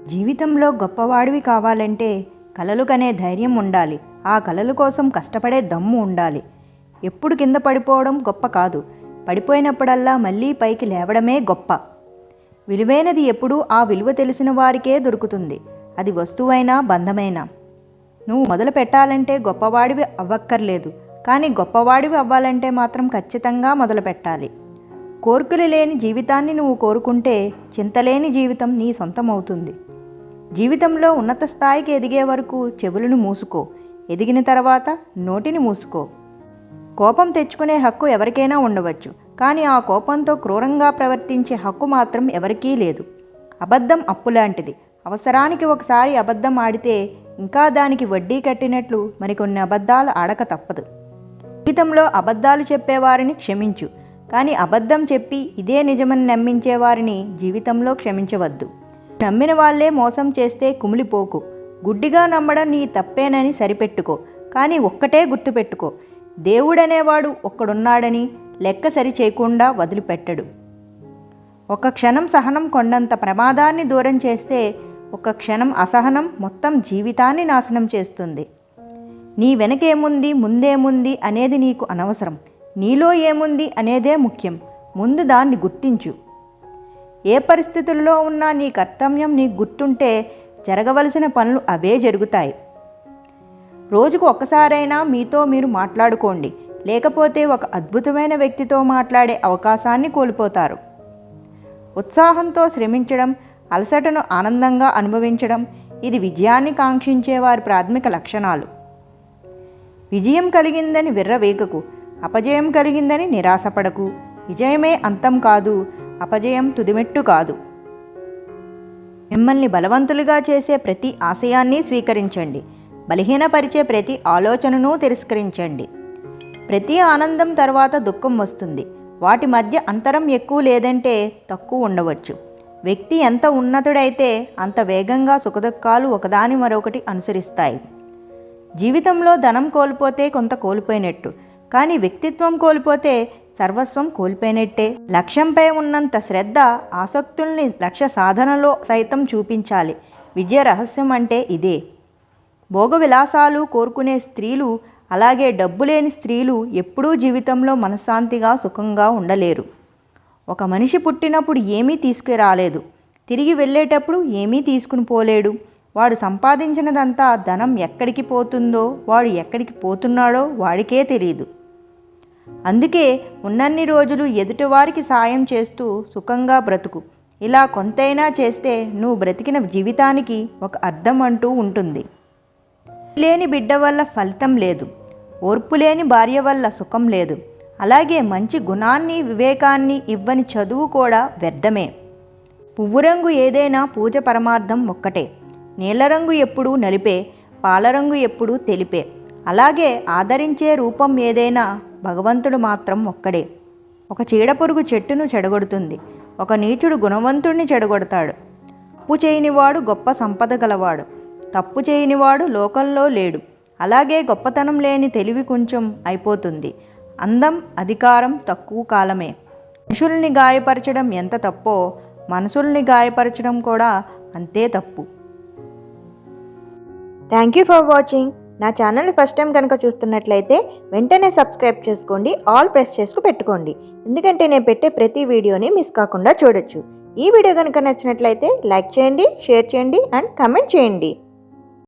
జీవితంలో గొప్పవాడివి కావాలంటే కలలు కనే ధైర్యం ఉండాలి. ఆ కలల కోసం కష్టపడే దమ్ము ఉండాలి. ఎప్పుడు కింద పడిపోవడం గొప్ప కాదు, పడిపోయినప్పుడల్లా మళ్ళీ పైకి లేవడమే గొప్ప. విలువైనది ఎప్పుడూ ఆ విలువ తెలిసిన వారికే దొరుకుతుంది, అది వస్తువైనా బంధమైనా. నువ్వు మొదలు పెట్టాలంటే గొప్పవాడివి అవ్వక్కర్లేదు, కానీ గొప్పవాడివి అవ్వాలంటే మాత్రం ఖచ్చితంగా మొదలు పెట్టాలి. కోర్కులు లేని జీవితాన్ని నువ్వు కోరుకుంటే చింతలేని జీవితం నీ సొంతమవుతుంది. జీవితంలో ఉన్నత స్థాయికి ఎదిగే వరకు చెవులను మూసుకో, ఎదిగిన తర్వాత నోటిని మూసుకో. కోపం తెచ్చుకునే హక్కు ఎవరికైనా ఉండవచ్చు, కానీ ఆ కోపంతో క్రూరంగా ప్రవర్తించే హక్కు మాత్రం ఎవరికీ లేదు. అబద్ధం అప్పులాంటిది. అవసరానికి ఒకసారి అబద్ధం ఆడితే ఇంకా దానికి వడ్డీ కట్టినట్లు మరికొన్ని అబద్ధాలు ఆడక తప్పదు. జీవితంలో అబద్ధాలు చెప్పేవారిని క్షమించు, కానీ అబద్ధం చెప్పి ఇదే నిజమని నమ్మించే వారిని జీవితంలో క్షమించవద్దు. నమ్మిన వాళ్ళే మోసం చేస్తే కుమిలిపోకు. గుడ్డిగా నమ్మడం నీ తప్పేనని సరిపెట్టుకో, కానీ ఒక్కటే గుర్తుపెట్టుకో, దేవుడనేవాడు ఒక్కడున్నాడని లెక్క సరి చేయకుండా వదిలిపెట్టడు. ఒక క్షణం సహనం కొండంత ప్రమాదాన్ని దూరం చేస్తే ఒక క్షణం అసహనం మొత్తం జీవితాన్ని నాశనం చేస్తుంది. నీ వెనకేముంది ముందేముంది అనేది నీకు అనవసరం, నీలో ఏముంది అనేదే ముఖ్యం. ముందు దాన్ని గుర్తించు. ఏ పరిస్థితుల్లో ఉన్నా నీ కర్తవ్యం నీకు గుర్తుంటే జరగవలసిన పనులు అవే జరుగుతాయి. రోజుకు ఒక్కసారైనా మీతో మీరు మాట్లాడుకోండి, లేకపోతే ఒక అద్భుతమైన వ్యక్తితో మాట్లాడే అవకాశాన్ని కోల్పోతారు. ఉత్సాహంతో శ్రమించడం, అలసటను ఆనందంగా అనుభవించడం, ఇది విజయాన్ని కాంక్షించే వారి ప్రాథమిక లక్షణాలు. విజయం కలిగిందని విర్రవేగకు, అపజయం కలిగిందని నిరాశపడకు. విజయమే అంతం కాదు, అపజయం తుదిమెట్టు కాదు. మిమ్మల్ని బలవంతులుగా చేసే ప్రతి ఆశయాన్ని స్వీకరించండి, బలహీనపరిచే ప్రతి ఆలోచనను తిరస్కరించండి. ప్రతి ఆనందం తర్వాత దుఃఖం వస్తుంది, వాటి మధ్య అంతరం ఎక్కువ లేదంటే తక్కువ ఉండవచ్చు. వ్యక్తి ఎంత ఉన్నతుడైతే అంత వేగంగా సుఖదుఖాలు ఒకదాని మరొకటి అనుసరిస్తాయి. జీవితంలో ధనం కోల్పోతే కొంత కోల్పోయినట్టు, కానీ వ్యక్తిత్వం కోల్పోతే సర్వస్వం కోల్పోయినట్టే. లక్ష్యంపై ఉన్నంత శ్రద్ధ ఆసక్తుల్ని లక్ష్య సాధనలో సైతం చూపించాలి. విజయ రహస్యం అంటే ఇదే. భోగ విలాసాలు కోరుకునే స్త్రీలు, అలాగే డబ్బు లేని స్త్రీలు ఎప్పుడూ జీవితంలో మనశ్శాంతిగా సుఖంగా ఉండలేరు. ఒక మనిషి పుట్టినప్పుడు ఏమీ తీసుకురాలేదు, తిరిగి వెళ్ళేటప్పుడు ఏమీ తీసుకుని పోలేడు. వాడు సంపాదించినదంతా ధనం ఎక్కడికి పోతుందో, వాడు ఎక్కడికి పోతున్నాడో వాడికే తెలియదు. అందుకే ఉన్నన్ని రోజులు ఎదుటివారికి సాయం చేస్తూ సుఖంగా బ్రతుకు. ఇలా కొంతైనా చేస్తే నువ్వు బ్రతికిన జీవితానికి ఒక అర్థం అంటూ ఉంటుంది. లేని బిడ్డ వల్ల ఫలితం లేదు, ఓర్పు లేని భార్య వల్ల సుఖం లేదు. అలాగే మంచి గుణాన్ని వివేకాన్ని ఇవ్వని చదువు కూడా వ్యర్థమే. పువ్వు రంగు ఏదైనా పూజ పరమార్థం ఒక్కటే. నీల రంగు ఎప్పుడూ నలిపే, పాలరంగు ఎప్పుడూ తెలిపే. అలాగే ఆదరించే రూపం ఏదైనా భగవంతుడు మాత్రం ఒక్కడే. ఒక చీడపురుగు చెట్టును చెడగొడుతుంది, ఒక నీచుడు గుణవంతుడిని చెడగొడతాడు. తప్పు చేయనివాడు గొప్ప సంపద గలవాడు, తప్పు చేయనివాడు లోకంలో లేడు. అలాగే గొప్పతనం లేని తెలివి కొంచెం అయిపోతుంది. అందం అధికారం తక్కువ కాలమే. మనుషుల్ని గాయపరచడం ఎంత తప్పో మనసుల్ని గాయపరచడం కూడా అంతే తప్పు. Thank you for watching. నా ఛానల్ని ఫస్ట్ టైం కనుక చూస్తున్నట్లయితే వెంటనే సబ్స్క్రైబ్ చేసుకోండి, ఆల్ ప్రెస్ చేసుకు పెట్టుకోండి. ఎందుకంటే నేను పెట్టే ప్రతి వీడియోని మిస్ కాకుండా చూడొచ్చు. ఈ వీడియో కనుక నచ్చినట్లయితే లైక్ చేయండి, షేర్ చేయండి అండ్ కమెంట్ చేయండి.